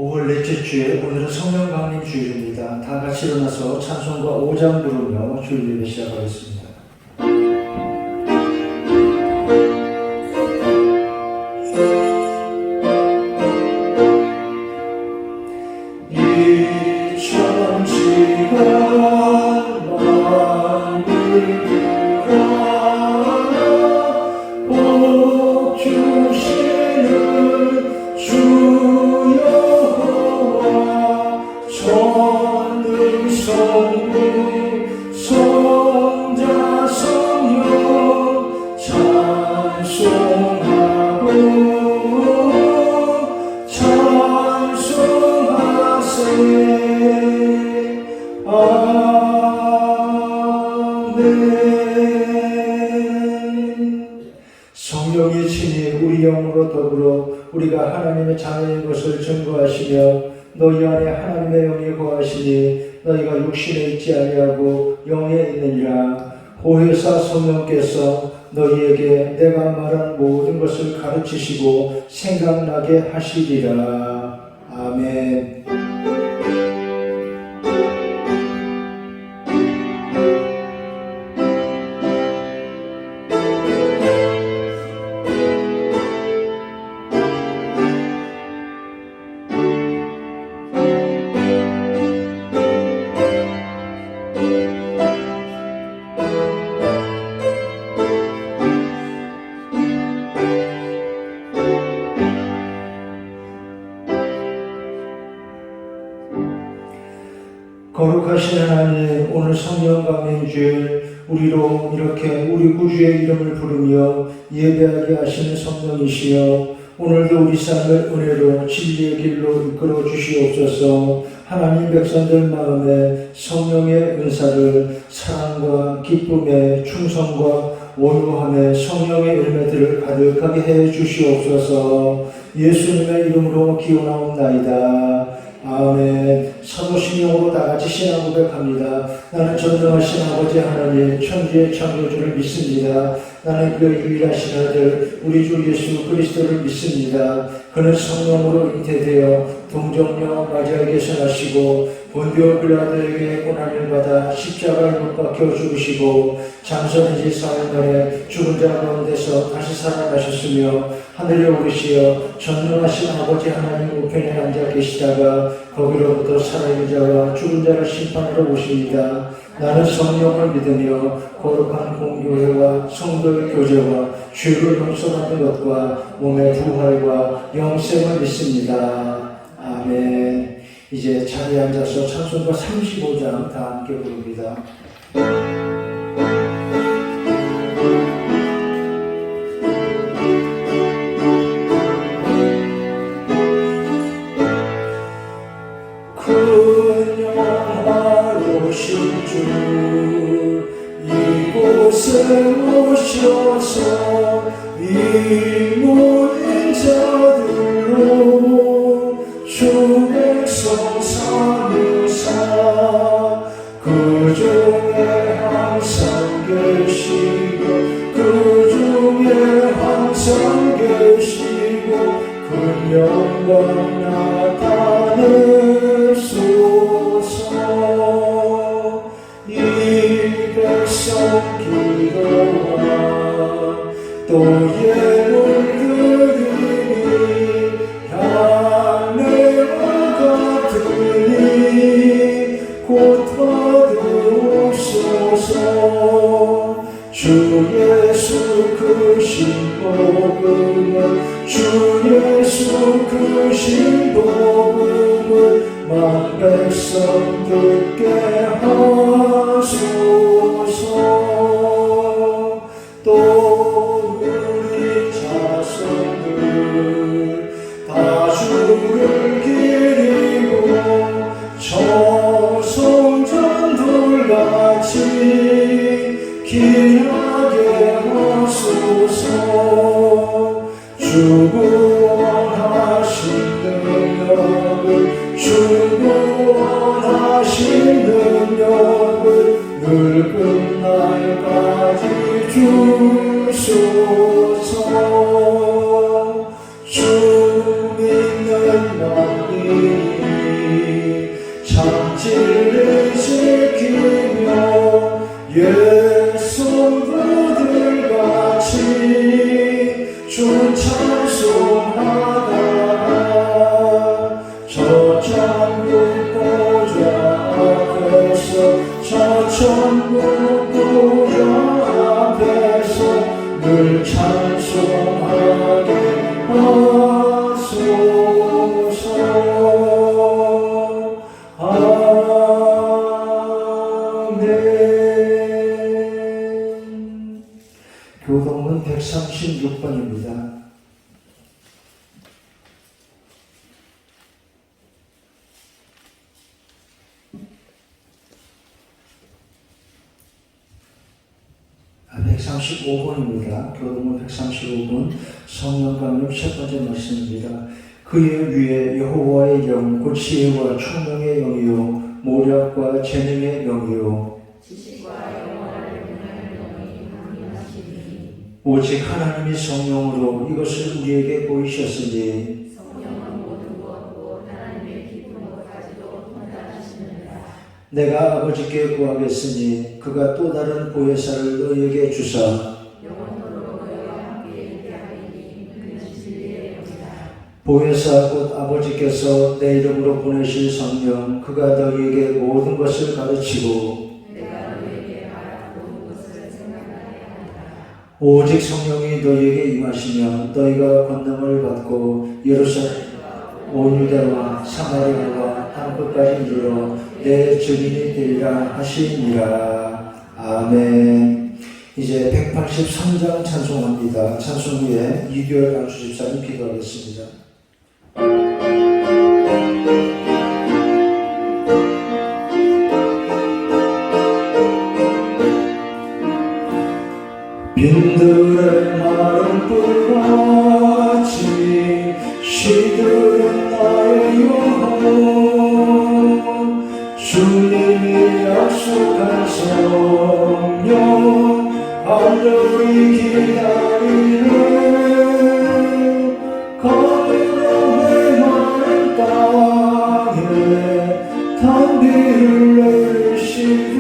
5월 넷째 주에 오늘은 성령 강림 주일입니다. 다 같이 일어나서 찬송가 5장 부르며 주일 예배 시작하겠습니다. 이 천지가 성령의 친히 우리 영으로 더불어 우리가 하나님의 자녀인 것을 증거하시며 너희 안에 하나님의 영이 거하시니 너희가 육신에 있지 아니하고 영에 있느니라. 보혜사 성령께서 너희에게 내가 말한 모든 것을 가르치시고 생각나게 하시리라. 아멘. 거룩하신 하나님, 오늘 성령 강림주일 우리로 이렇게 우리 구주의 이름을 부르며 예배하게 하시는 성령이시여, 오늘도 우리 삶을 은혜로 진리의 길로 이끌어 주시옵소서. 하나님 백성들 마음에 성령의 은사를 사랑과 기쁨에 충성과 온유함에 성령의 열매들을 가득하게 해 주시옵소서. 예수님의 이름으로 기원하옵나이다. 아멘. 사도신 영으로 다같이 신앙 고백합니다. 나는 전능하신 아버지 하나님 천지의 창조주를 믿습니다. 나는 그의 유일하신 아들 우리 주 예수 그리스도를 믿습니다. 그는 성령으로 잉태되어 동정녀 마리아에게서 나시고 본디오 빌라도에게 고난을 받아 십자가에 못 박혀 죽으시고 잠자는 지 사흘 만에 죽은 자 가운데서 다시 살아나셨으며 하늘에 오르시어 전능하신 아버지 하나님 우편에 앉아 계시다가 거기로부터 살아있는 자와 죽은 자를 심판하러 오십니다. 나는 성령을 믿으며 거룩한 공교회와 성도의 교제와 죄를 용서받는 것과 몸의 부활과 영생을 믿습니다. 아멘. 이제 자리에 앉아서 찬송가 35장 다 함께 부릅니다. 이곳에 오셔서 이 모인 자들로 주 백성 삼으사 그 중에 항상 계시고 그 중에 항상 계시고 그 영광 나타내소서. 이 백성 기도와 또 예물들이 향내와 같으니 곧 받으옵소서. 주 예수 그 신복음을 주 예수 그 신복음을 만 백성 듣게 하소서. 또 우리 자손들 다 주를 기리고 저성전들같이 귀하게 하소서. 주 구원하신 능력을 주 구원하신 능력을 늙은 날까지 주소서. 주 믿는 마음이 창질을 지키며 옛 성도들같이 주를 찬송하다가 저 천국 보좌 앞에서 저 천국 보좌 앞에서 늘 찬송하게 하소서. 아멘. 교동문 136번입니다. 아, 135번입니다. 교동문 135번 성령 강림 첫 번째 말씀입니다. 그의 위에 여호와의 영, 곧 지혜와 총명의 영이요 모략과 재능의 영이요 지식과 영원한 영향을 영이 강림하시니 오직 하나님이 성령으로 이것을 우리에게 보이셨으니 성령은 모든 것 곧 하나님의 깊은 것까지도 판단하시느니라. 내가 아버지께 구하겠으니 그가 또 다른 보혜사를 너희에게 주사 영원토록 너희와 함께 있게 하리니 그는 진리의 영이다. 보혜사 곧 아버지께서 내 이름으로 보내실 성령 그가 너희에게 모든 것을 가르치고 내가 너희에게 말한 모든 것을 생각나게 하리라. 오직 성령이 너희에게 임하시면 너희가 권능을 받고 예루살렘 온 유대와 사마리아와 땅끝까지 이르러 내 증인이 되리라 하시니라. 아멘. 이제 183장 찬송합니다. 찬송 후에 이규열 강수집사님 기도하겠습니다. 빈들의 마른 뿔같이 시들은 나의 영혼 주님이 약속한 성령 하늘이 기다리네 가느라 메마른 땅에 단비를 내리시듯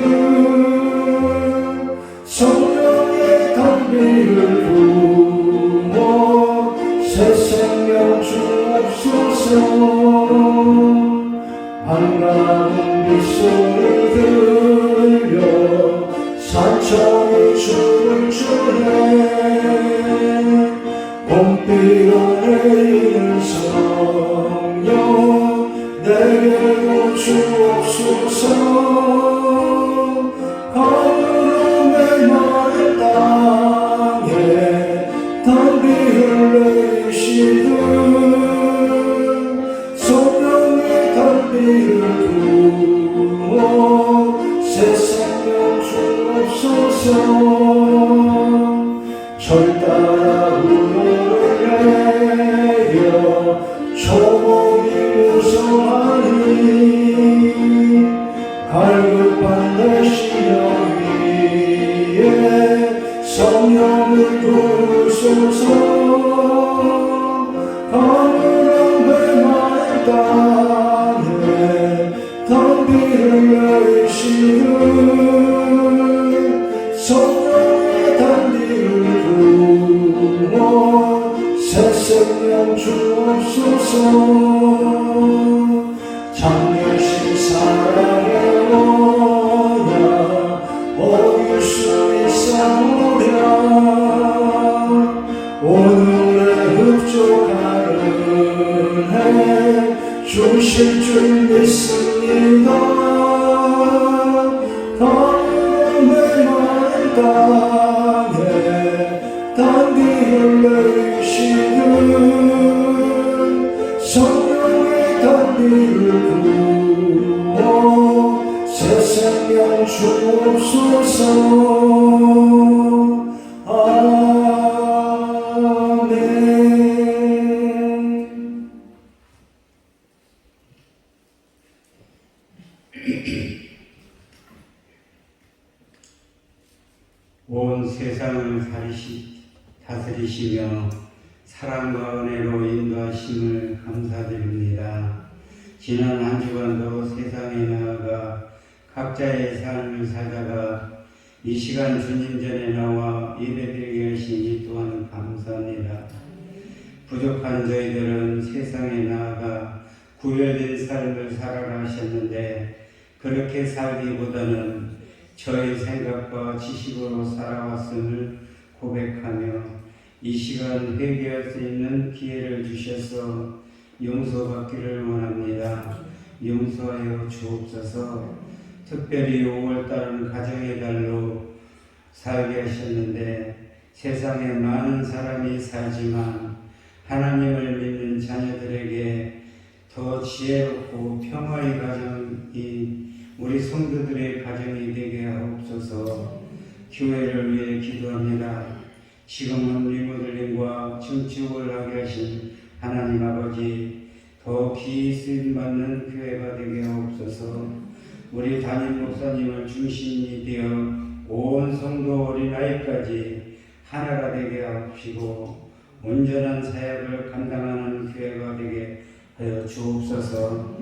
성령의 단비를 부어 새 생명 주옵소서. 반가운 빗소리 들려 산천이 춤을 추네 봄비로 내리는 성령 내게로 주옵소서. 가느라 메마른 땅에 단비를 내리시듯 성령의 단비를 부어 새 생명 주옵소서. 절 따라 우노를 내려 초목이 무성하니 갈급한 내 심령 위에 성령을 부으소서. 가느라 메마른 땅에 단비를 내리시듯 성령의 단비를 부어 새 생명 주옵소서. 장례식 사랑의 언약 어길 수 있사오랴 오늘의 흡족한 은혜 주실 줄 믿습니다. 가느라 메마른 땅에 단비를 내리시듯 성령의 단비를 부어 새 생명 주옵소서. 아멘. 온 세상을 다스리시며 사랑과 은혜로 인도하심을 감사드립니다. 지난 한 주간도 세상에 나아가 각자의 삶을 살다가 이 시간 주님 전에 나와 예배드리게 하시니 또한 감사합니다. 부족한 저희들은 세상에 나아가 구별된 삶을 살아라 하셨는데 그렇게 살기보다는 저의 생각과 지식으로 살아왔음을 고백하며 이 시간 회개할 수 있는 기회를 주셔서 용서받기를 원합니다. 용서하여 주옵소서. 특별히 5월달은 가정의 달로 살게 하셨는데 세상에 많은 사람이 살지만 하나님을 믿는 자녀들에게 더 지혜롭고 평화의 가정이 우리 성도들의 가정이 되게 하옵소서. 교회를 위해 기도합니다. 지금은 리모델링과 증축을 하게 하신 하나님 아버지, 더 귀히 쓰임받는 교회가 되게 하옵소서. 우리 담임 목사님을 중심이 되어 온 성도 어린아이까지 하나가 되게 하옵시고 온전한 사역을 감당하는 교회가 되게 하여 주옵소서.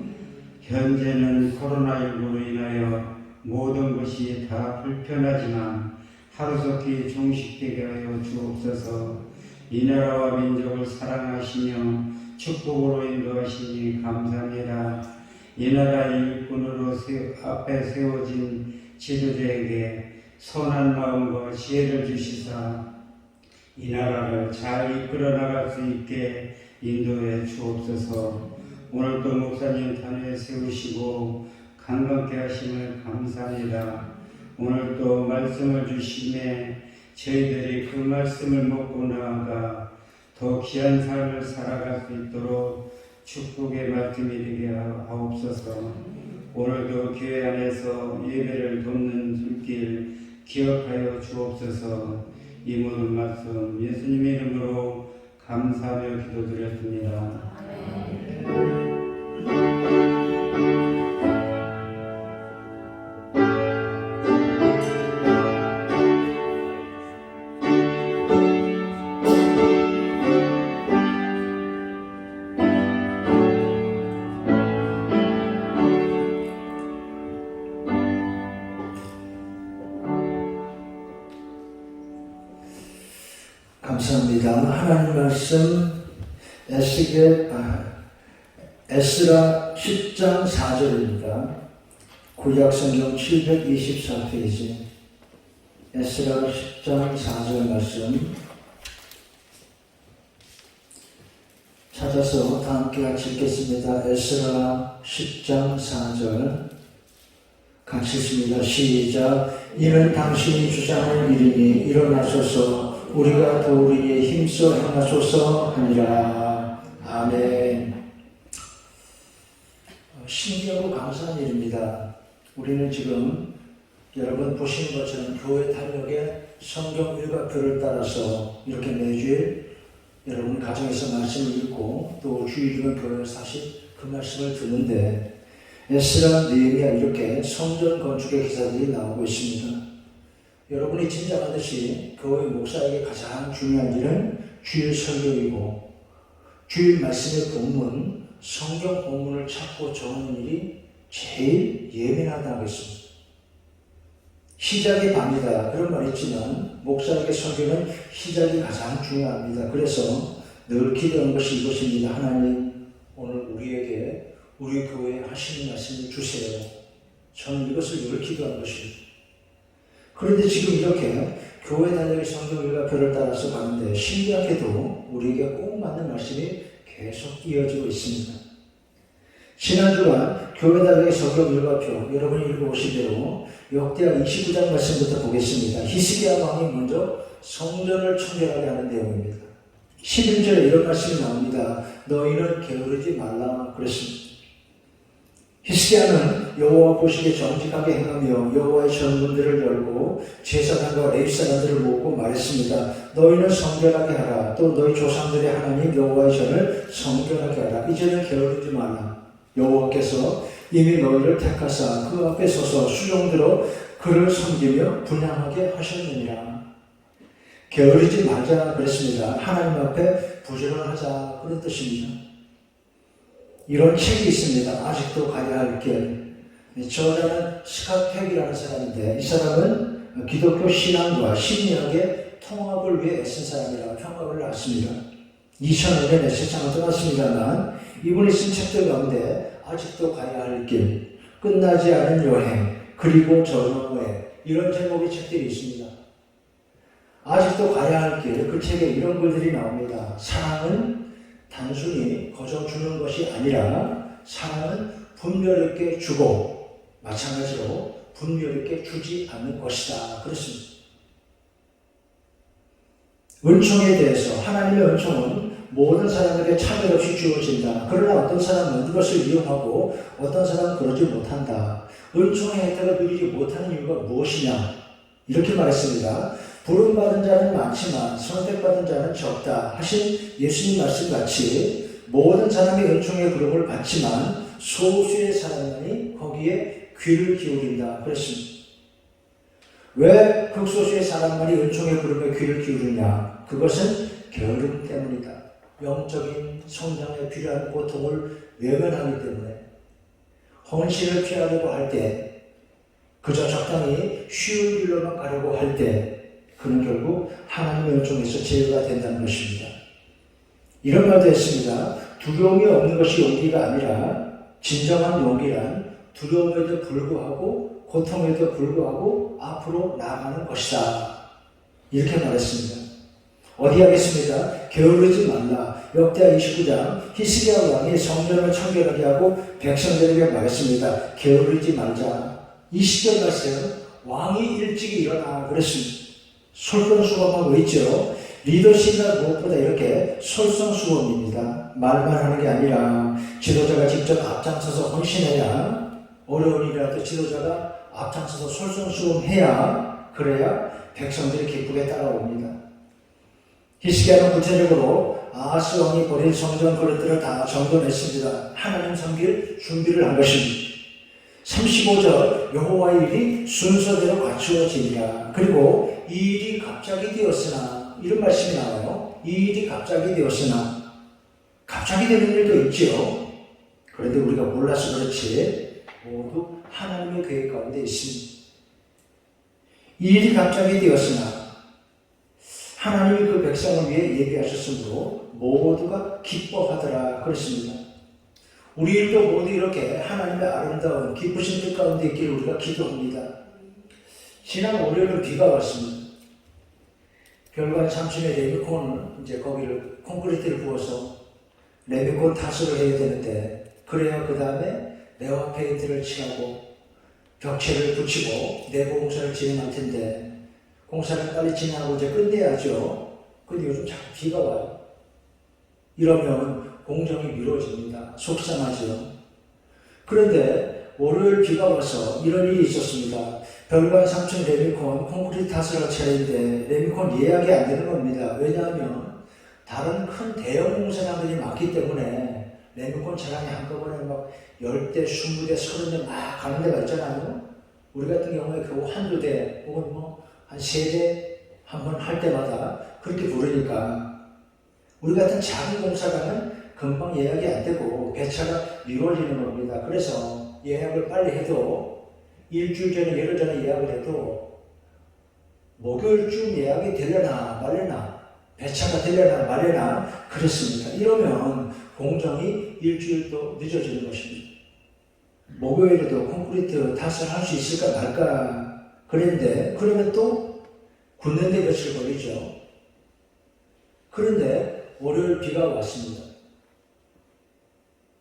현재는 코로나19로 인하여 모든 것이 다 불편하지만 하루속히 종식되게 하여 주옵소서. 이 나라와 민족을 사랑하시며 축복으로 인도하시니 감사합니다. 이 나라 일꾼으로 앞에 세워진 지도자에게 선한 마음과 지혜를 주시사 이 나라를 잘 이끌어 나갈 수 있게 인도해 주옵소서. 오늘도 목사님 단위에 세우시고 강건케 하심을 감사합니다. 오늘도 말씀을 주심에 저희들이 그 말씀을 먹고 나아가 더 귀한 삶을 살아갈 수 있도록 축복의 말씀이 되게 하옵소서. 오늘도 교회 안에서 예배를 돕는 손길 기억하여 주옵소서. 이 모든 말씀 예수님의 이름으로 감사하며 기도드렸습니다. 감사합니다. 하나님 말씀 에스라 10장 4절입니다. 구약성경 724페이지 에스라 10장 4절 말씀 찾아서 다 함께 같이 읽겠습니다. 에스라 10장 4절 같이 읽습니다. 시작. 이는 당신이 주장한 일이니 일어나소서 우리가 도우리에 힘써 행하소서 하니라. 아멘. 신기하고 감사한 일입니다. 우리는 지금 여러분 보시는 것처럼 교회 탄력의 성경 일과표를 따라서 이렇게 매주일 여러분 가정에서 말씀을 읽고 또 주일이면 교회에서 다시 그 말씀을 듣는데 에스라, 느헤미야 이렇게 성전 건축의 기사들이 나오고 있습니다. 여러분이 짐작하듯이 교회 목사에게 가장 중요한 일은 주일 설교이고 주일 말씀의 본문, 성경 본문을 찾고 적는 일이 제일 예민하다고 했습니다. 시작이 밤이다 그런 말이 있지만 목사에게 설교는 시작이 가장 중요합니다. 그래서 늘 기도하는 것이 이것입니다. 하나님 오늘 우리에게 우리 교회에 하시는 말씀을 주세요. 저는 이것을 늘 기도하는 것입니다. 그런데 지금 이렇게 교회 단역의 성경 일과표를 따라서 가는데 신기하게도 우리에게 꼭 맞는 말씀이 계속 이어지고 있습니다. 지난 주간 교회 단역의 성경 일과표 여러분이 읽어보신 대로 역대하 29장 말씀부터 보겠습니다. 히스기야 왕이 먼저 성전을 청결하게 하는 내용입니다. 11절에 이런 말씀이 나옵니다. 너희는 게으르지 말라 그랬습니다. 히스기야는 여호와 보시기에 정직하게 행하며 여호와의 전문들을 열고 제사장과 레위 사람들을 모으고 말했습니다. 너희는 성결하게 하라. 또 너희 조상들의 하나님 여호와의 전을 성결하게 하라. 이제는 게으르지 말라. 여호와께서 이미 너희를 택하사 그 앞에 서서 수종들어 그를 섬기며 분향하게 하셨느니라. 게으르지 말자 그랬습니다. 하나님 앞에 부지런하자 그런 뜻입니다. 이런 책이 있습니다. 아직도 가야 할 길. 저자는 스캇팩이라는 사람인데 이 사람은 기독교 신앙과 심리학의 통합을 위해 애쓴 사람이라 평가를 받습니다. 2005년에 세상을 떠났습니다만 이분이 쓴 책들 가운데 아직도 가야 할 길, 끝나지 않은 여행, 그리고 저 너머에 이런 제목의 책들이 있습니다. 아직도 가야 할 길, 그 책에 이런 글들이 나옵니다. 사랑은 단순히 거저 주는 것이 아니라 사랑은 분별 있게 주고 마찬가지로 분별 있게 주지 않는 것이다. 그렇습니다. 은총에 대해서 하나님의 은총은 모든 사람에게 차별 없이 주어진다. 그러나 어떤 사람은 이것을 이용하고 어떤 사람은 그러지 못한다. 은총의 혜택을 누리지 못하는 이유가 무엇이냐? 이렇게 말했습니다. 부름받은 자는 많지만 선택받은 자는 적다 하신 예수님 말씀같이 모든 사람이 은총의 부름을 받지만 소수의 사람만이 거기에 귀를 기울인다 그랬습니다. 왜 극소수의 사람만이 은총의 부름에 귀를 기울이냐? 그것은 게으름 때문이다. 영적인 성장에 필요한 고통을 외면하기 때문에 헌신을 피하려고 할 때 그저 적당히 쉬운 길로만 가려고 할 때 그는 결국 하나님의 은총에서 제외가 된다는 것입니다. 이런 말도 했습니다. 두려움이 없는 것이 용기가 아니라 진정한 용기란 두려움에도 불구하고 고통에도 불구하고 앞으로 나아가는 것이다. 이렇게 말했습니다. 어디 하겠습니다. 게으르지 말라. 역대하 29장 히스기야 왕이 성전을 청결하게 하고 백성들에게 말했습니다. 게으르지 말자. 이 시절 말씀 왕이 일찍 일어나 그랬습니다. 솔선수범하고 있죠. 리더십이란 무엇보다 이렇게 솔선수범입니다. 말만 하는 게 아니라 지도자가 직접 앞장서서 헌신해야 어려운 일이라도 지도자가 앞장서서 솔선수범해야 그래야 백성들이 기쁘게 따라옵니다. 히스기야는 구체적으로 아하스 왕이 버린 성전 그릇들을 다 정돈했습니다. 하나님 섬길 준비를 한 것입니다. 35절 여호와의 일이 순서대로 갖추어지니라. 그리고 이 일이 갑자기 되었으나 이런 말씀이 나와요. 이 일이 갑자기 되었으나 갑자기 되는 일도 있죠. 그런데 우리가 몰라서 그렇지 모두 하나님의 계획 가운데 있습니다. 이 일이 갑자기 되었으나 하나님이 그 백성을 위해 예비하셨으므로 모두가 기뻐하더라 그랬습니다. 우리 일도 모두 이렇게 하나님의 아름다운 기쁘신 뜻 가운데 있기를 우리가 기도합니다. 지난 월요일은 비가 왔습니다. 별관 삼촌의 레미콘은 이제 거기를 콘크리트를 부어서 레미콘 타설을 해야 되는데 그래야 그 다음에 내화 페인트를 칠하고 벽체를 붙이고 내부 공사를 진행할 텐데 공사를 빨리 진행하고 이제 끝내야죠. 근데 요즘 자꾸 비가 와요. 이러면 공정이 미뤄집니다. 속상하죠. 그런데 월요일 비가 와서 이런 일이 있었습니다. 별관 3층 레미콘 콘크리트 타설할 차례인데 레미콘 예약이 안 되는 겁니다. 왜냐하면 다른 큰 대형 공사장들이 많기 때문에 레미콘 차량이 한꺼번에 막 10대, 20대, 30대 막 가는 데가 있잖아요. 우리 같은 경우에 겨우 한두 대 혹은 뭐 한 3대 한 번 할 때마다 그렇게 부르니까 우리 같은 작은 공사장은 금방 예약이 안 되고 배차가 미뤄지는 겁니다. 그래서 예약을 빨리 해도 일주일 전에 열흘 전에 예약을 해도 목요일쯤 예약이 되려나 말려나 배차가 되려나 말려나 그렇습니다. 이러면 공정이 일주일 또 늦어지는 것입니다. 목요일에도 콘크리트 타설할 수 있을까 말까 그랬는데 그러면 또 굳는데 며칠 걸리죠. 그런데 월요일 비가 왔습니다.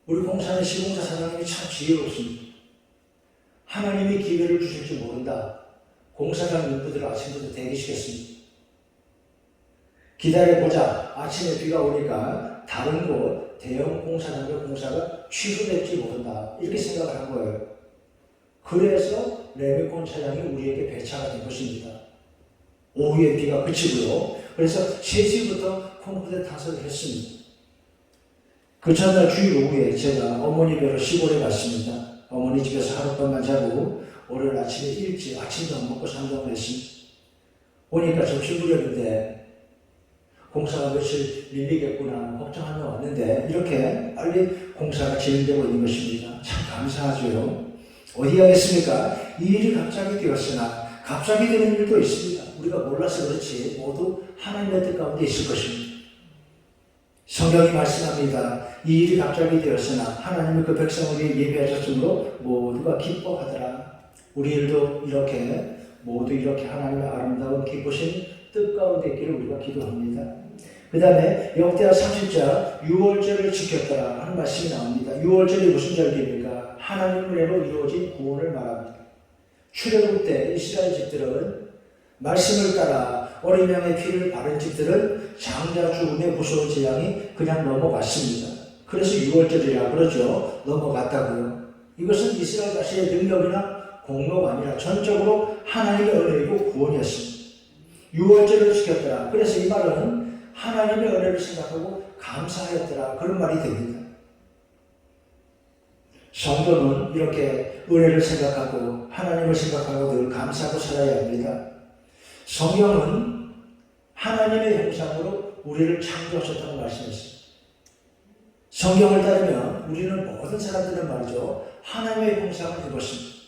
우리 공사는 시공사 사장님이 참 지혜롭습니다. 하나님이 기회를 주실지 모른다. 공사장 인부들 아침부터 대기시켰습니다. 기다려보자. 아침에 비가 오니까 다른 곳 대형 공사장의 공사가 취소될지 모른다. 이렇게 생각을 한 거예요. 그래서 레미콘 차량이 우리에게 배차가 된 것입니다. 오후에 비가 그치고요. 그래서 3시부터 콘크리트 타설을 했습니다. 그 전날 주일 오후에 제가 어머니 뵈러 시골에 갔습니다. 어머니 집에서 하룻밤만 자고 월요일 아침에 일찍 아침도 안 먹고 상담을 했습니다. 오니까 점심 무렵인데 공사가 며칠 밀리겠구나 걱정하며 왔는데 이렇게 빨리 공사가 진행되고 있는 것입니다. 참 감사하죠. 어디 하겠습니까? 이 일이 갑자기 되었으나 갑자기 되는 일도 있습니다. 우리가 몰라서 그렇지 모두 하나님의 뜻 가운데 있을 것입니다. 성경이 말씀합니다. 이 일이 갑자기 되었으나 하나님이 그 백성을 위해 예배하셨으므로 모두가 기뻐하더라. 우리 일도 이렇게 모두 이렇게 하나님의 아름다운 기쁘신 뜻 가운데 있기를 우리가 기도합니다. 그 다음에 역대하 30장 6월절을 지켰더라 하는 말씀이 나옵니다. 6월절이 무슨 절기입니까? 하나님 은혜로 이루어진 구원을 말합니다. 출애굽 때 이스라엘 집들은 말씀을 따라 어린 양의 피를 바른 집들은 장자 죽음의 무서운 재앙이 그냥 넘어갔습니다. 그래서 6월절이라 그러죠. 넘어갔다고요. 이것은 이스라엘 자신의 능력이나 공로가 아니라 전적으로 하나님의 은혜이고 구원이었습니다. 6월절을 지켰더라. 그래서 이 말은 하나님의 은혜를 생각하고 감사하였더라. 그런 말이 됩니다. 성도는 이렇게 은혜를 생각하고 하나님을 생각하고 늘 감사하고 살아야 합니다. 성경은 하나님의 형상으로 우리를 창조하셨다는 말씀이었습니다. 성경을 따르면 우리는 모든 사람들은 말이죠. 하나님의 형상을 입었습니다.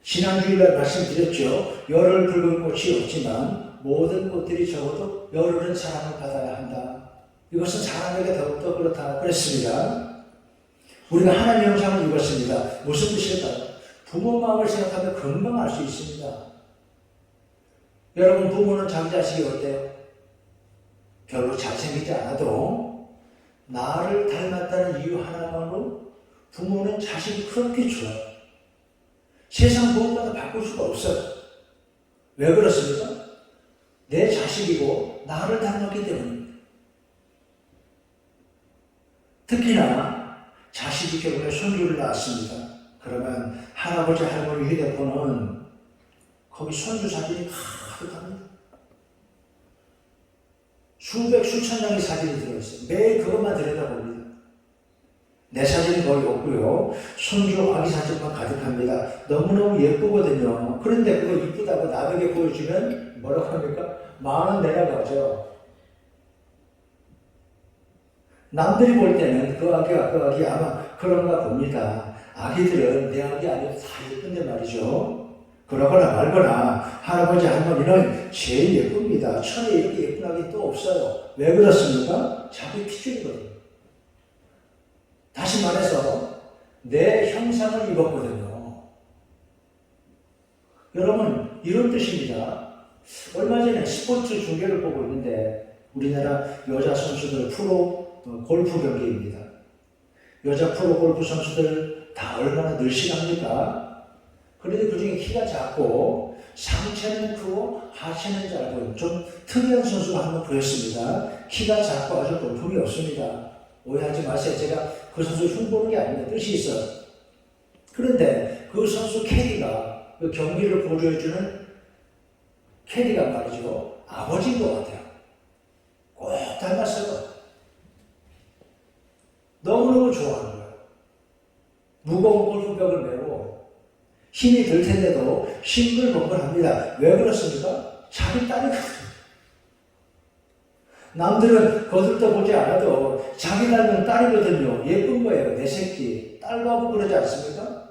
지난주일날 말씀드렸죠. 열흘 붉은 꽃이 없지만 모든 꽃들이 적어도 열흘은 사랑을 받아야 한다. 이것은 사람에게 더욱더 그렇다 그랬습니다. 우리가 하나님의 형상을 입었습니다. 무슨 뜻일까요? 부모 마음을 생각하면 금방 알 수 있습니다. 여러분 부모는 자기 자식이 어때요? 별로 잘생기지 않아도 나를 닮았다는 이유 하나만으로 부모는 자식이 그렇게 좋아요. 세상 무엇보다 바꿀 수가 없어요. 왜 그렇습니까? 내 자식이고 나를 닮았기 때문입니다. 특히나 자식이 결국에 손주를 낳았습니다. 그러면 할아버지 할머니 휴대폰은 거기 손주 사진이 가득합니다. 수백 수천 장의 사진이 들어있어요. 매일 그것만 들여다봅니다. 내 사진이 거의 없고요. 손주 아기 사진만 가득합니다. 너무너무 예쁘거든요. 그런데 그거 이쁘다고 남에게 보여주면 뭐라고 합니까? 10,000원 내라고 하죠. 남들이 볼 때는 그 아기 아마 그런가 봅니다. 아기들은 내 아기 아니고 다 예쁜데 말이죠. 그러거나 말거나 할아버지 할머니는 제일 예쁩니다. 천에 이렇게 예쁜 아기 또 없어요. 왜 그렇습니까? 자기 피줄이거든요. 다시 말해서 내 형상을 입었거든요. 여러분 이런 뜻입니다. 얼마 전에 스포츠 중계를 보고 있는데 우리나라 여자 선수들 프로 골프 경기입니다. 여자 프로 골프 선수들 다 얼마나 늘씬합니까? 그런데 그 중에 키가 작고 상체는 크고 하체는 짧은 좀 특이한 선수가 한 번 보였습니다. 키가 작고 아주 볼품이 없습니다. 오해하지 마세요. 제가 그 선수 흉보는 게 아닙니다. 뜻이 있어요. 그런데 그 선수 캐디가 그 경기를 보조해주는 캐디가 말이죠. 아버지인 것 같아요. 꼭 닮았어요. 너무너무 좋아하는 거예요. 무거운 골프백을 메고 힘이 들 텐데도 싱글벙글합니다. 왜 그렇습니까? 자기 딸이거든요. 남들은 거들떠보지 않아도 자기 닮은 딸이거든요. 예쁜 거예요. 내 새끼. 딸하고 그러지 않습니까?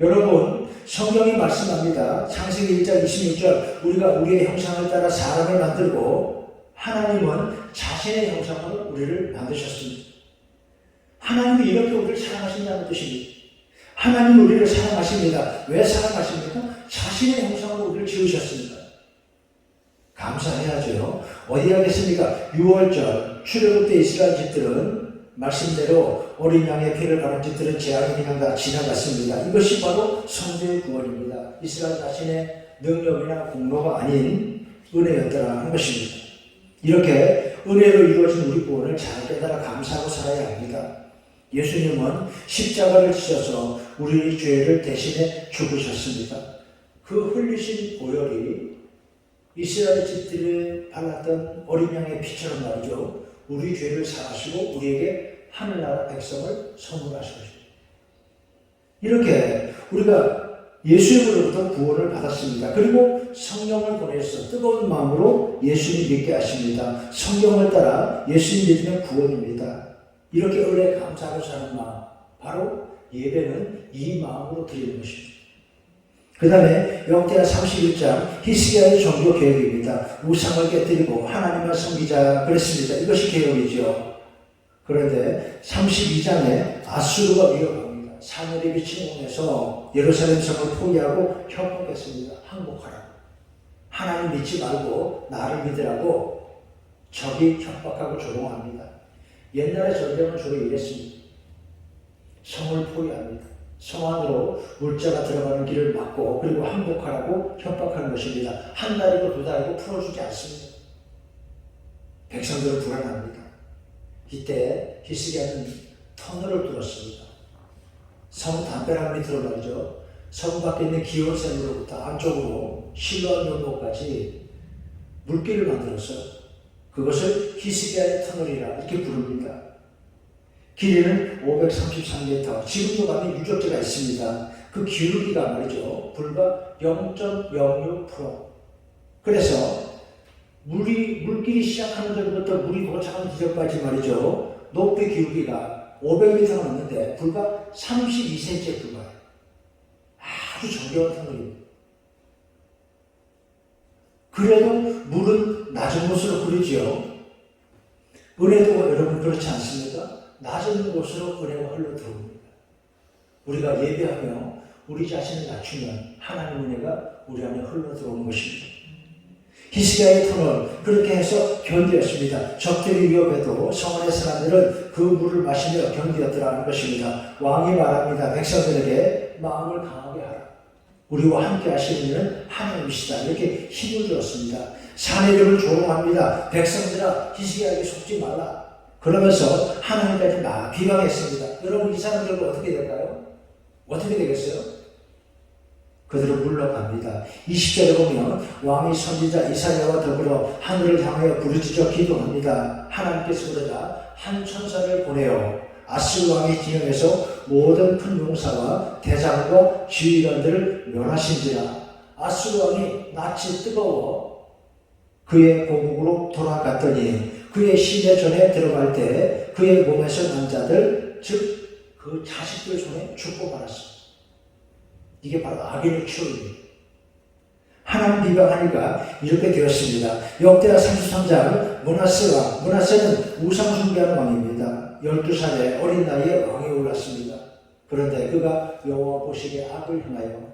여러분 성경이 말씀합니다. 창세기 1장 26절 우리가 우리의 형상을 따라 사람을 만들고 하나님은 자신의 형상으로 우리를 만드셨습니다. 하나님이 이렇게 우리를 사랑하신다는 뜻입니다. 하나님은 우리를 사랑하십니다. 왜 사랑하십니까? 자신의 형상으로 우리를 지으셨습니다. 감사해야죠. 어디 하겠습니까? 6월절 출애굽 때 이스라엘 집들은 말씀대로 어린 양의 피를 바른 집들은 재앙이 그냥 다 지나갔습니다. 이것이 바로 성도의 구원입니다. 이스라엘 자신의 능력이나 공로가 아닌 은혜였더라 하는 것입니다. 이렇게 은혜로 이루어진 우리 구원을 잘 깨달아 감사하고 살아야 합니다. 예수님은 십자가를 지셔서 우리의 죄를 대신해 죽으셨습니다. 그 흘리신 보혈이 이스라엘 집들에 발랐던 어린 양의 피처럼 말이죠. 우리 죄를 사하시고 우리에게 하늘나라 백성을 선물하신 것입니다. 이렇게 우리가 예수님으로부터 구원을 받았습니다. 그리고 성령을 보내서 뜨거운 마음으로 예수님 믿게 하십니다. 성령을 따라 예수님 믿으면 구원입니다. 이렇게 은혜 감사하고 사는 마음, 바로 예배는 이 마음으로 드리는 것입니다. 그 다음에 역대하 31장 히스기야의 종교 개혁입니다. 우상을 깨뜨리고 하나님만 섬기자 그랬습니다. 이것이 개혁이죠. 그런데 32장에 아수르가 위협합니다. 사늘이 비친 곳에서 예루살렘 성을 포위하고 협박했습니다. 항복하라. 하나님 믿지 말고 나를 믿으라고 적이 협박하고 조롱합니다. 옛날에 전쟁은 주로 이랬습니다. 성을 포위합니다. 성 안으로 물자가 들어가는 길을 막고 그리고 항복하라고 협박하는 것입니다. 한 달이고 두 달이고 풀어주지 않습니다. 백성들은 불안합니다. 이때 히스기야는 터널을 뚫었습니다. 성 담벼락 밑으로 말이죠. 성 밖에 있는 기온샘으로부터 안쪽으로 실로암 연못까지 물길을 만들어서 그것을 히스기야의 터널이라 이렇게 부릅니다. 길이는 533m, 지금도 가면 유적지가 있습니다. 그 기울기가 말이죠. 불과 0.06%. 그래서 물길이 시작하는 데부터 물이 도착하는 지점까지 말이죠. 높이 기울기가 500m가 넘는데 불과 32cm에 불과해요. 아주 정겨운 터널입니다. 그래도 물은 낮은 곳으로 흐르지요. 은혜도 여러분 그렇지 않습니까? 낮은 곳으로 은혜가 흘러 들어옵니다. 우리가 예배하며 우리 자신을 낮추면 하나님 은혜가 우리 안에 흘러 들어오는 것입니다. 히스기야의 터널 그렇게 해서 견디었습니다. 적들이 위협해도 성 안의 사람들은 그 물을 마시며 견디었더라는 것입니다. 왕이 말합니다. 백성들에게 마음을 강하게 하라. 우리와 함께 하시는 이는 하나님이시다. 이렇게 힘을 주었습니다. 산의 이름을 조롱합니다. 백성들아 히스기야에게 속지 말라. 그러면서 하나님까지 막 비방했습니다. 여러분 이 사람들은 어떻게 될까요? 어떻게 되겠어요? 그들은 물러갑니다. 20절에 보면 왕이 선지자 이사야와 더불어 하늘을 향하여 부르짖어 기도합니다. 하나님께서 그러자 한 천사를 보내어 아스루 왕의 진영에서 모든 큰 용사와 대장과 지휘관들을 멸하신지라. 아스루 왕이 낯이 뜨거워 그의 고국으로 돌아갔더니 그의 시내 전에 들어갈 때 그의 몸에서 난 자들 즉 그 자식들 손에 죽고 말았습니다. 이게 바로 악인의 추억입니다. 하나님 비방하니까 이렇게 되었습니다. 역대하 33장 므낫세 왕, 므낫세는 우상 숭배하는 왕입니다. 12살의 어린 나이에 왕에 올랐습니다. 그런데 그가 여호와 보시기에 악을 행하여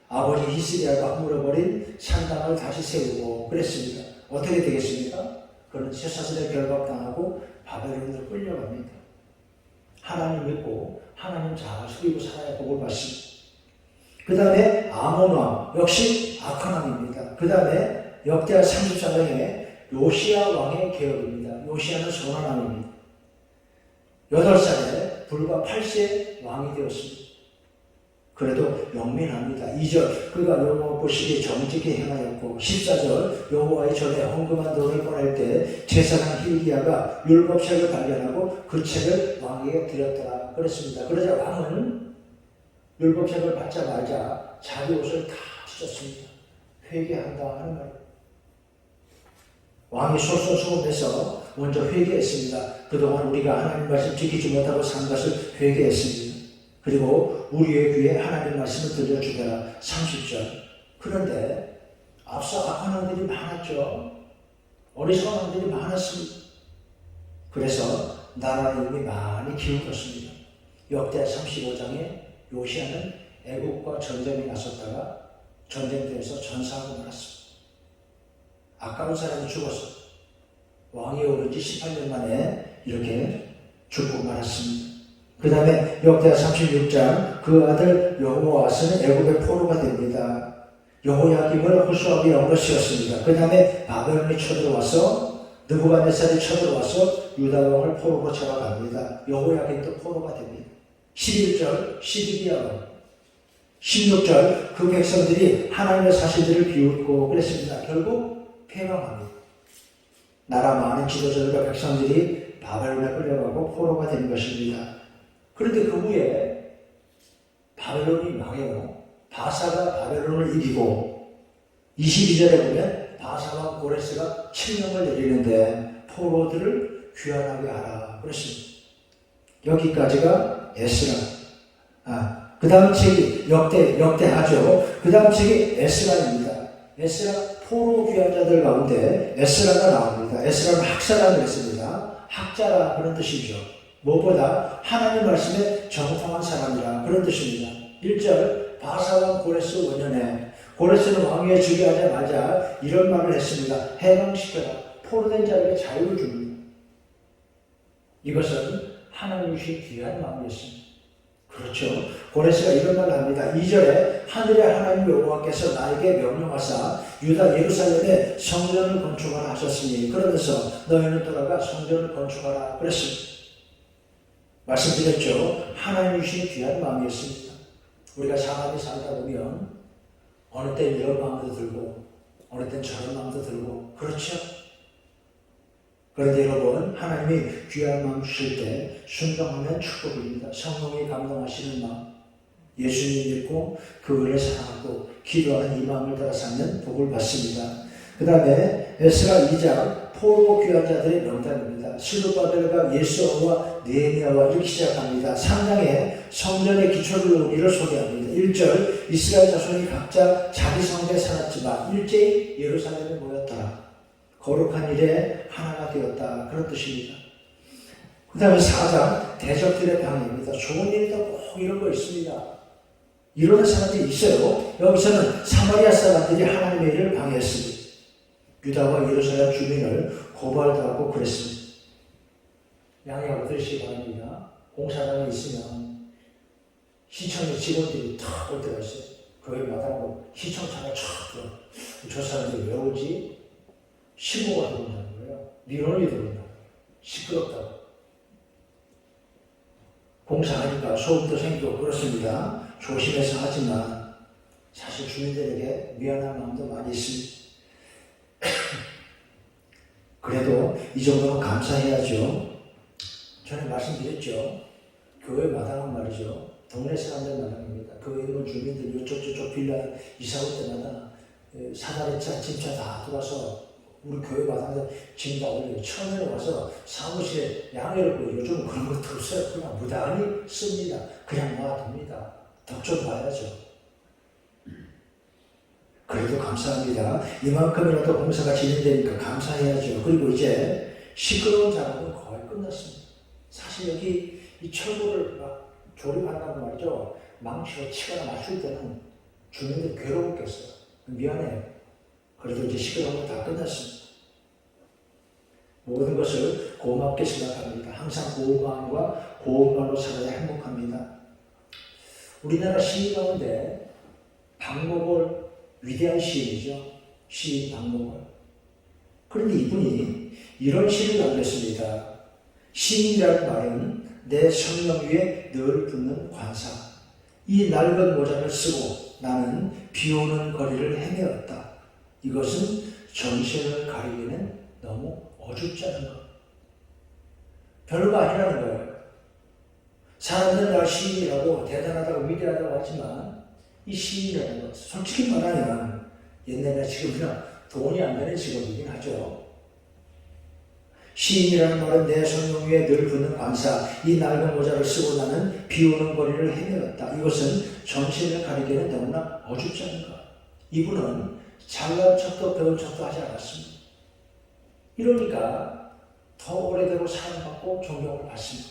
아버지 히스기야가 허물어버린 산당을 다시 세우고 그랬습니다. 어떻게 되겠습니까? 그는 쇠사슬에 결박당하고 바벨론으로 끌려갑니다. 하나님 믿고 하나님 잘 숙이고 살아야 복을 받습니다. 그 다음에 아몬 왕 역시 악한 왕입니다. 그 다음에 역대하 34장에 요시야 왕의 개혁입니다. 요시야는 선한 왕입니다. 8살에 불과 8세 왕이 되었습니다. 그래도 영민합니다. 2절 그가 여호와 보시기에 정직히 행하였고 14절 여호와의 전에 헌금한 돈을 꺼낼 때 제사장 hil기야가 율법책을 발견하고 그 책을 왕에게 드렸더라 그랬습니다. 그러자 왕은 율법책을 받자마자 자기 옷을 다 찢었습니다. 회개한다 하는 말. 왕이 솔솔수범해서 먼저 회개했습니다. 그동안 우리가 하나님 말씀 지키지 못하고 산 것을 회개했습니다. 그리고 우리의 귀에 하나님 말씀을 들려주더라. 30절. 그런데 앞서 악한 왕들이 많았죠. 어리석은 왕들이 많았습니다. 그래서 나라의 힘이 많이 기울었습니다. 역대 35장에 요시야는 애국과 전쟁에 나섰다가 전쟁터에서 전사하고 말았습니다. 아까운 사람이 죽어서 왕이 오른 지 18년 만에 이렇게 죽고 말았습니다. 그 다음에 역대하 36장 그 아들 여호와스는 애굽의 포로가 됩니다. 여호야김을 호수아비 영러시였습니다. 그 다음에 바벨론이 쳐들어와서 느부갓네살이 쳐들어와서 유다 왕을 포로로 잡아갑니다. 여호야김도 포로가 됩니다. 11절 시드기야 왕 16절 그 백성들이 하나님의 사실들을 비웃고 그랬습니다. 결국 패망합니다. 나라 많은 지도자들과 백성들이 바벨론에 끌려가고 포로가 된 것입니다. 그런데 그 후에 바벨론이 망해요. 바사가 바벨론을 이기고 22절에 보면 바사와 고레스가 칙령을 내리는데 포로들을 귀환하게 하라 그랬습니다. 여기까지가 에스라. 그 다음 책이 역대하죠. 그 다음 책이 에스라입니다. 에스라 포로 귀환자들 가운데 에스라가 나옵니다. 에스라는 학사라고 했습니다. 학자라 그런 뜻이죠. 무엇보다 하나님 말씀에 정통한 사람이라 그런 뜻입니다. 1절 바사왕 고레스 원년에 고레스는 왕위에 즉위하자마자 이런 말을 했습니다. 해방시켜라. 포로된 자에게 자유를 줍니다. 이것은 하나님이신 귀한 마음이었습니다. 그렇죠. 고레스가 이런 말을 합니다. 2절에 하늘의 하나님 여호와께서 나에게 명령하사 유다 예루살렘에 성전을 건축하라 하셨으니 그러면서 너희는 돌아가 성전을 건축하라 그랬습니다. 말씀드렸죠. 하나님이신 귀한 마음이었습니다. 우리가 사람이 살다 보면 어느 때 이런 마음도 들고 어느 때 저런 마음도 들고 그렇죠. 그런데 여러분 하나님이 귀한 마음 주실 때 순종하면 축복입니다. 성령이 감동하시는 마음, 예수님 믿고 그 은혜 사랑하고 기도하는 이 마음을 따라 살면 복을 받습니다. 그 다음에 에스라 2장 포로 귀환자들의 명단입니다. 스룹바벨과 예수와 느헤미야와 이렇게 시작합니다. 3장에 성전의 기초를 놓은 일을 소개합니다. 1절 이스라엘 자손이 각자 자기 성에 살았지만 일제히 예루살렘에 모였다. 거룩한 일에 하나가 되었다. 그런 뜻입니다. 그 다음에 4장 대적들의 방해입니다. 좋은 일도 꼭 이런 거 있습니다. 이런 사람들이 있어요. 여기서는 사마리아 사람들이 하나님의 일을 방해했습니다. 유다와 예루살렘 주민을 고발도 하고 그랬습니다. 양해하고 들으시기 바랍니다. 공사장에 있으면 시청의 직원들이 탁 올 때가 있어요. 교회 마다하고 시청차가 촥 들어. 저 사람들이 왜 오지? 신고가 들어온다는 거예요. 민원이 들어온다는 거예요. 시끄럽다고. 공사하니까 소음도 생기고 그렇습니다. 조심해서 하지만 사실 주민들에게 미안한 마음도 많이 있습니다. 그래도 이 정도는 감사해야죠. 전에 말씀드렸죠. 교회 마당은 말이죠. 동네 사람들 마당입니다. 교회 있는 주민들 이쪽 빌라 이사 올 때마다 사다리차, 짐차 다 들어와서 우리 교회 마당에 짐 다 올리고 처음에는 와서 사무실에 양해를 보고 요즘은 그런 것도 없어요. 그냥 무단히 씁니다. 그냥 놔둡니다. 덕 좀 봐야죠. 그래도 감사합니다. 이만큼이라도 공사가 진행되니까 감사해야죠. 그리고 이제 시끄러운 작업은 거의 끝났습니다. 사실 여기 이 철거를 막 조립한다고 말이죠. 망치로 치거나 맞출 때는 주민들 괴로웠겠어요. 미안해요. 그래도 이제 시끄러운 거 다 끝났습니다. 모든 것을 고맙게 생각합니다. 항상 고운 마음과 고운 말로 살아야 행복합니다. 우리나라 시인 가운데 박목월 위대한 시인이죠. 시인 박목월. 그런데 이분이 이런 시를 남겼습니다. 시인이라는 말은 내 성령 위에 늘 붙는 관사. 이 낡은 모자를 쓰고 나는 비 오는 거리를 헤매었다. 이것은 정신을 가리기는 너무 어줍지 않은 것. 별거 아니라는 거예요. 사람들은 나 시인이라고 대단하다고 위대하다고 하지만 이 시인이라는 것, 솔직히 말하면 옛날이나 지금이나 돈이 안 되는 직업이긴 하죠. 시인이라는 말은 내 성령 위에 늘 붙는 관사, 이 낡은 모자를 쓰고 나는 비 오는 거리를 헤매었다. 이것은 정신을 가리기에는 너무나 어줍지 않은 것. 이분은 잘난 척도 배운 척도 하지 않았습니다. 이러니까 더 오래되고 사랑받고 존경을 받습니다.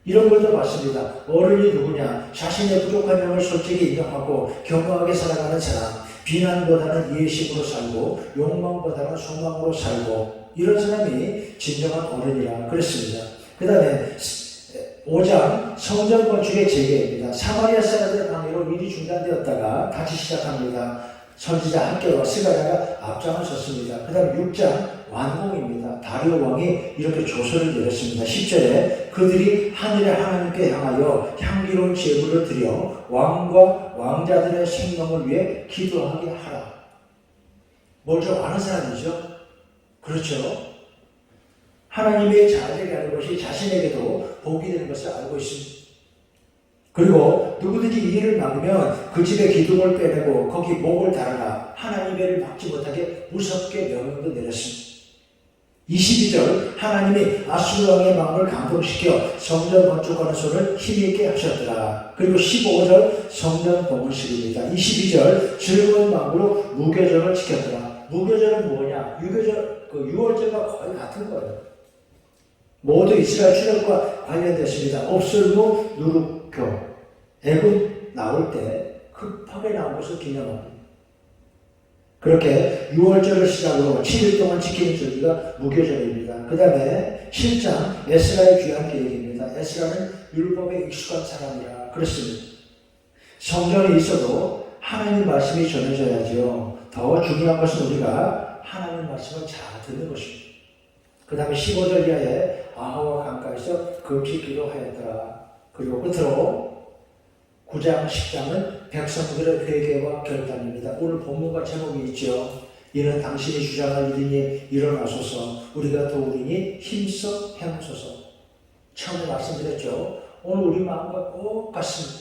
이런 걸도 봤습니다. 어른이 누구냐? 자신의 부족한 점을 솔직히 인정하고 겸허하게 살아가는 사람, 비난보다는 이해심으로 살고 욕망보다는 소망으로 살고 이런 사람이 진정한 어른이라 그랬습니다. 그 다음에 5장 성전 건축의 재개입니다. 사마리아 사람들의 방해로 미리 중단되었다가 다시 시작합니다. 선지자 학개와 스가랴가 앞장을 섰습니다. 그 다음 6장 완공입니다. 다리오 왕이 이렇게 조서를 내렸습니다. 10절에 그들이 하늘의 하나님께 향하여 향기로운 제물을 드려 왕과 왕자들의 생명을 위해 기도하게 하라. 뭘 좀 아는 사람이죠? 그렇죠? 하나님의 자녀에게 하는 것이 자신에게도 복이 되는 것을 알고 있습니다. 그리고 누구든지 이 일을 막으면 그 집의 기둥을 빼내고 거기 목을 달아라. 하나님의 일을 막지 못하게 무섭게 명령도 내렸습니다. 22절 하나님이 아수르 왕의 마음을 감동시켜 성전 건축하는 손을 힘있게 하셨더라. 그리고 15절 성전 봉헌식입니다. 22절 즐거운 마음으로 무교절을 지켰더라. 무교절은 뭐냐? 유교절, 유월절과 거의 같은 거예요. 모두 이스라엘 출애굽과 관련됐습니다. 옵슬무 누룩교 애굽 나올 때 급하게 나온 것을 기념합니다. 그렇게 6월절을 시작으로 7일 동안 지키는 절기가 무교절입니다. 그 다음에 7장 에스라의 귀한 계획입니다. 에스라는 율법에 익숙한 사람이라 그렇습니다. 성전에 있어도 하나님 말씀이 전해져야죠. 더 중요한 것은 우리가 하나님 말씀을 잘 듣는 것입니다. 그 다음에 15절 이하에 아하와 강가에서 금식기도 하였더라. 그리고 끝으로 9장, 10장은 백성들의 회개와 결단입니다. 오늘 본문과 제목이 있죠. 이는 당신이 주장할 일이니 일어나소서 우리가 도우리니 힘써 행하소서. 처음에 말씀드렸죠. 오늘 우리 마음과 똑같습니다.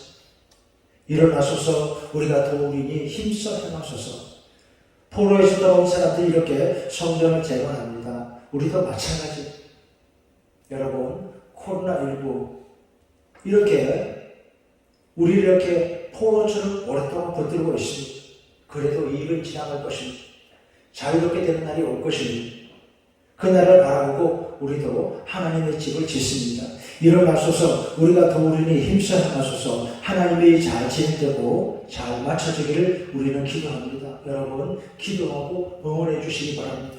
일어나소서 우리가 도우리니 힘써 행하소서. 포로에서 돌아온 사람들이 이렇게 성전을 재건합니다. 우리도 마찬가지. 여러분 코로나19 이렇게 우리 이렇게 포로처럼 오랫동안 붙들고 있습니다. 그래도 이 일은 지나갈 것입니다. 자유롭게 되는 날이 올 것입니다. 그 날을 바라보고 우리도 하나님의 집을 짓습니다. 일어나소서 우리가 도우리니 힘써 행하소서. 하나님의 잘 진행되고 잘 맞춰지기를 우리는 기도합니다. 여러분 기도하고 응원해 주시기 바랍니다.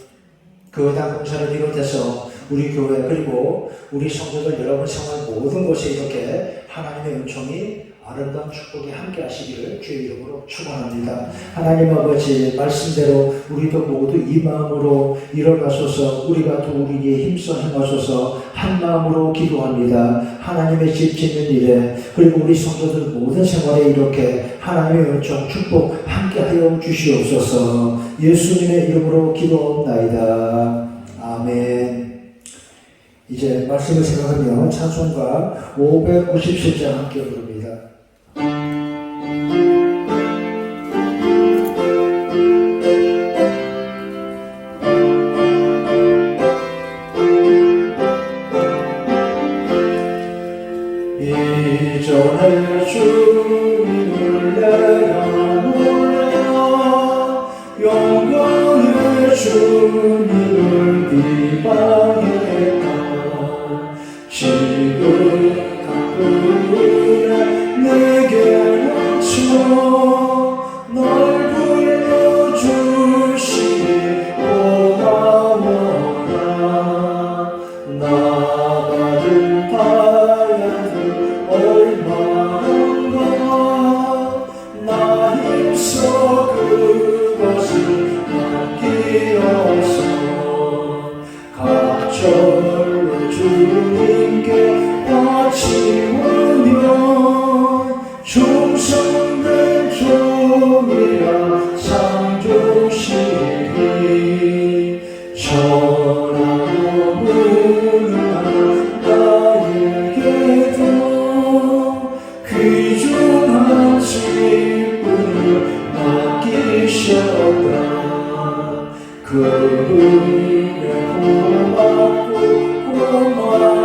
교회당 공사를 비롯해서 우리 교회 그리고 우리 성도들 여러분 생활 모든 곳에 이렇게 하나님의 은총이 아름다운 축복이 함께 하시기를 주의 이름으로 축원합니다. 하나님 아버지 말씀대로 우리도 모두 이 마음으로 일어나소서 우리가 도우리니 힘써 행하소서 한 마음으로 기도합니다. 하나님의 집 짓는 일에 그리고 우리 성도들 모든 생활에 이렇게 하나님의 은총 축복 함께 하여 주시옵소서. 예수님의 이름으로 기도하옵나이다. 아멘. 이제 말씀을 생각하며 찬송가 597장 함께 부릅니다. 이전에 주님을 내가 몰라 영광의 주님을 비방했다. 지금 가끔에 내게 넘쳐 널 불러주시니 고마워라. 나 받은 바야들 얼마나 나 힘써 그것을 맡기어서 각절로 주님께 바치우며 충성된 종이라 상주시니 전하고 무능한 나에게도 귀중한 직분을 맡기셨다. 그 은혜 고맙고 고마워라.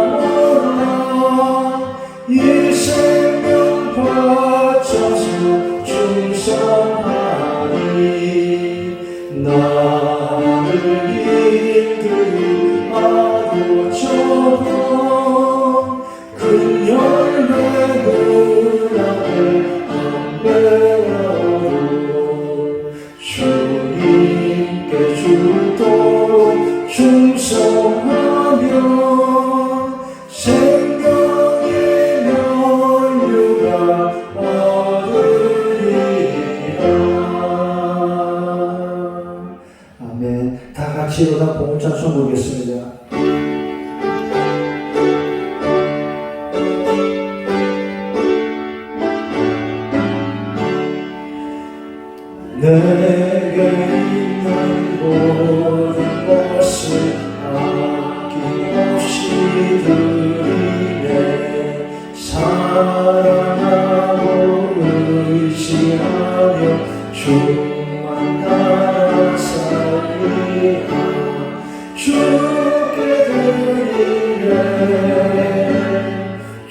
이 생명 바쳐서 충성하니 나를 이끌이 아주 적어 큰 열매 문안을 안 배워도 주님께 주도록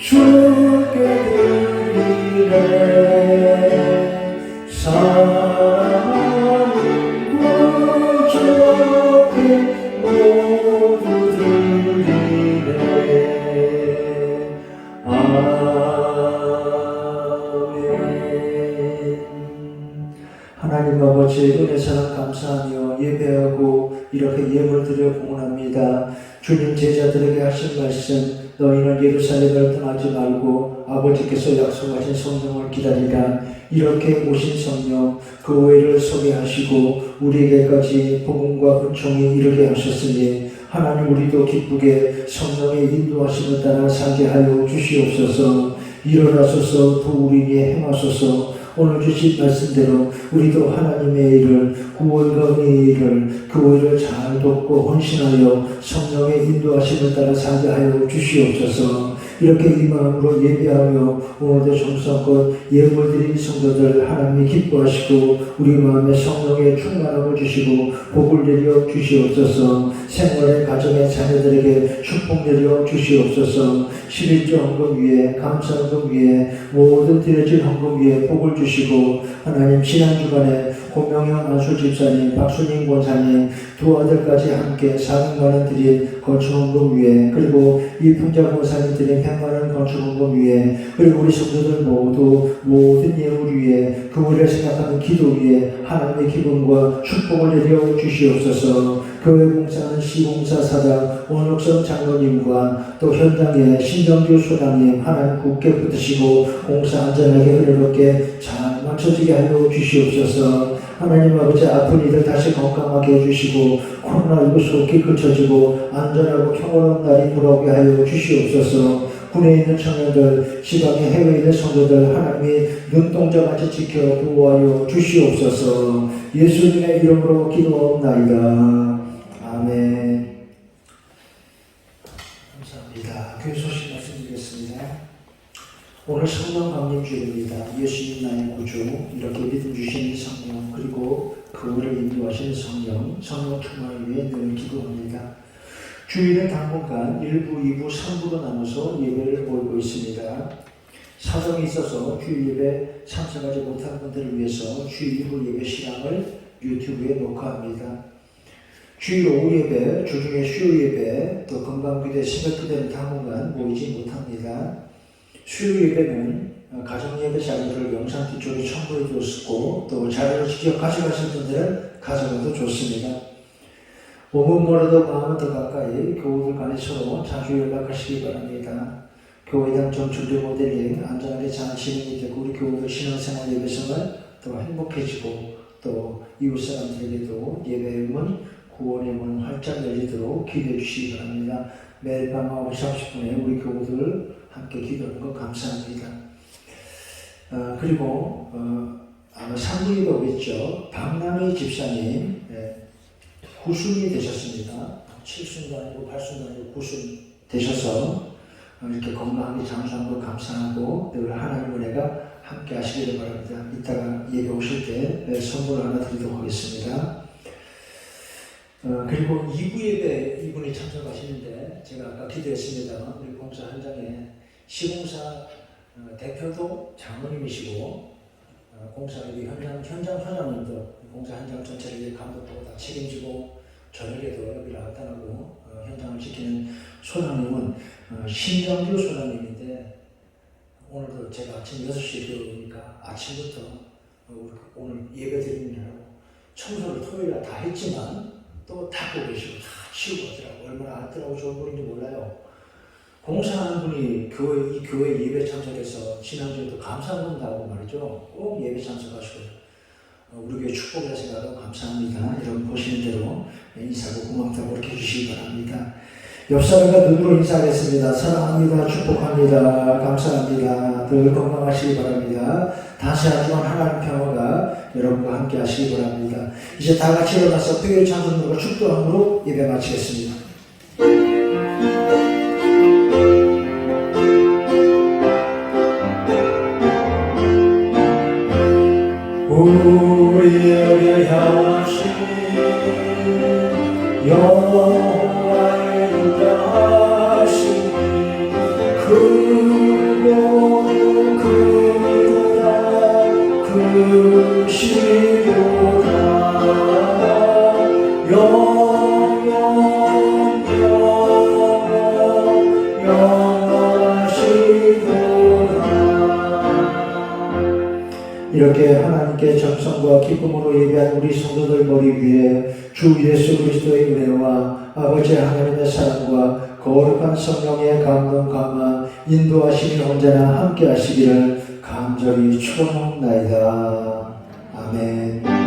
주께 드리네 사랑하는 구주 앞에 모두 드리네 아멘. 하나님 아버지 은혜 사랑 감사하며 예배하고 이렇게 예물 드려 공헌합니다. 주님 제자들에게 하신 말씀 너희는 예루살렘을 떠나지 말고 아버지께서 약속하신 성령을 기다리라. 이렇게 오신 성령 그 오해를 서게 하시고 우리에게까지 복음과 은총이 이르게 하셨으니 하나님 우리도 기쁘게 성령의 인도하심을 따라 살게 하여 주시옵소서. 일어나소서 또 우리 위에 행하소서. 오늘 주신 말씀대로 우리도 하나님의 일을 구원과 은혜의 일을 그 일을 잘 돕고 헌신하여 성령의 인도하심을 따라 살게 하여 주시옵소서. 이렇게 이 마음으로 예배하며 오늘도 정성껏 예물 드린 성도들 하나님이 기뻐하시고 우리 마음에 성령의 충만함을 주시고 복을 내려 주시옵소서. 생활의 가정의 자녀들에게 축복 내려 주시옵소서. 11조 헌금 위에 감사헌금 위에 모든 드려진 헌금 위에 복을 주시고 하나님 지난 주간에 고명형 안수 집사님 박순인 권사님 두 아들까지 함께 400만원 드린 건축헌금 위에 그리고 이풍자 권사님 드린 100만원 건축헌금 위에 그리고 우리 성도들 모두 모든 예물 위에 그물을 생각하는 기도 위에 하나님의 기쁨과 축복을 내려 주시옵소서. 교회 공사하는 시공사 사장 원옥선 장로님과 또 현장의 신정주 소장님 하나님 굳게 붙드시고 공사 안전하게 흐르게 잘 맞춰지게 하여 주시옵소서. 하나님 아버지 아픈 이들 다시 건강하게 해주시고 코로나19 속히 그쳐지고 안전하고 평화로운 날이 돌아오게 하여 주시옵소서. 군에 있는 청년들 지방의 해외에 있는 성도들 하나님이 눈동자같이 지켜 보호하여 주시옵소서. 예수님의 이름으로 기도하옵나이다. 아멘. 감사합니다. 교회 소식 말씀드리겠습니다. 오늘 성령 강림 주일입니다. 예수님 나의 구주 이렇게 믿음 주시는 성령 그리고 그를 인도하시는 성령 충만을 위해 늘 기도합니다. 주일은 당분간 1부, 2부, 3부로 나눠서 예배를 모이고 있습니다. 사정이 있어서 주일 예배 참석하지 못한 분들을 위해서 주일 2부 예배 시간을 유튜브에 녹화합니다. 주일 오후 예배, 주중에 수요 예배, 또 건강기대, 새벽기대는 당분간 모이지 못합니다. 수요 예배는 가정 예배 자료를 영상 뒤쪽에 첨부해 두었고 또 자료를 직접 가져가실 분들은 가져가도 좋습니다. 몸은 멀어도 마음은 더 가까이 교우들 간에 서로 자주 연락하시기 바랍니다. 교회당 정충들 모델링 안전하게 잘 진행이 되고 우리 교우들 신앙생활 예배생활 더 행복해지고 또 이웃 사람들에게도 예배의 문, 구원의 문 활짝 열리도록 기도해 주시기 바랍니다. 매일 밤 9시 30분에 우리 교우들 함께 기도하는 거 감사합니다. 그리고 아마 3부에도 오겠죠. 박남희 집사님 구순이 되셨습니다. 7순도 아니고 8순도 아니고 구순 되셔서 이렇게 건강하게 장수한 거 감사하고 늘 하나님 은혜가 함께 하시기를 바랍니다. 이따가 예배 오실 때 선물 하나 드리도록 하겠습니다. 그리고 2부 예배 이분이 참석하시는데 제가 아까 기도했습니다만 우리 공사 현장에 시공사 대표도 장로님이시고 공사의 현장 소장님도 공사 현장 전체를 감독하고 다 책임지고 저녁에도 여기를 나타나고 현장을 지키는 소장님은 신정주 소장님인데 오늘도 제가 아침 6시에 들어오니까 아침부터 오늘 예배 드리느라고 청소를 토요일에 다 했지만 또 닦고 계시고 다 치우고 하더라고요. 얼마나 아름다고 좋은 분인지 몰라요. 공사하는 분이 이 교회 예배 참석해서 지난주에도 감사한다 하고 말이죠. 꼭 예배 참석하시고 우리 교회 축복이라 생각하고 감사합니다. 여러분 보시는 대로 인사하고 고맙다고 이렇게 해주시기 바랍니다. 옆 사람과 눈으로 인사하겠습니다. 사랑합니다. 축복합니다. 감사합니다. 늘 건강하시기 바랍니다. 다시 한 주간 하나님 평화가 여러분과 함께 하시기 바랍니다. 이제 다 같이 일어나서 특별 찬송으로 축도함으로 예배 마치겠습니다. 우리에게 향하신 여호와의 인자하심이 그 주시도다 영원 영원하시도다. 이렇게 하나님께 정성과 기쁨으로 예배한 우리 성도들 머리 위에 주 예수 그리스도의 은혜와 아버지 하나님의 사랑과 거룩한 성령의 감동 감화 인도하심이 언제나 함께 하시기를 간절히 축원하옵나이다. 아멘.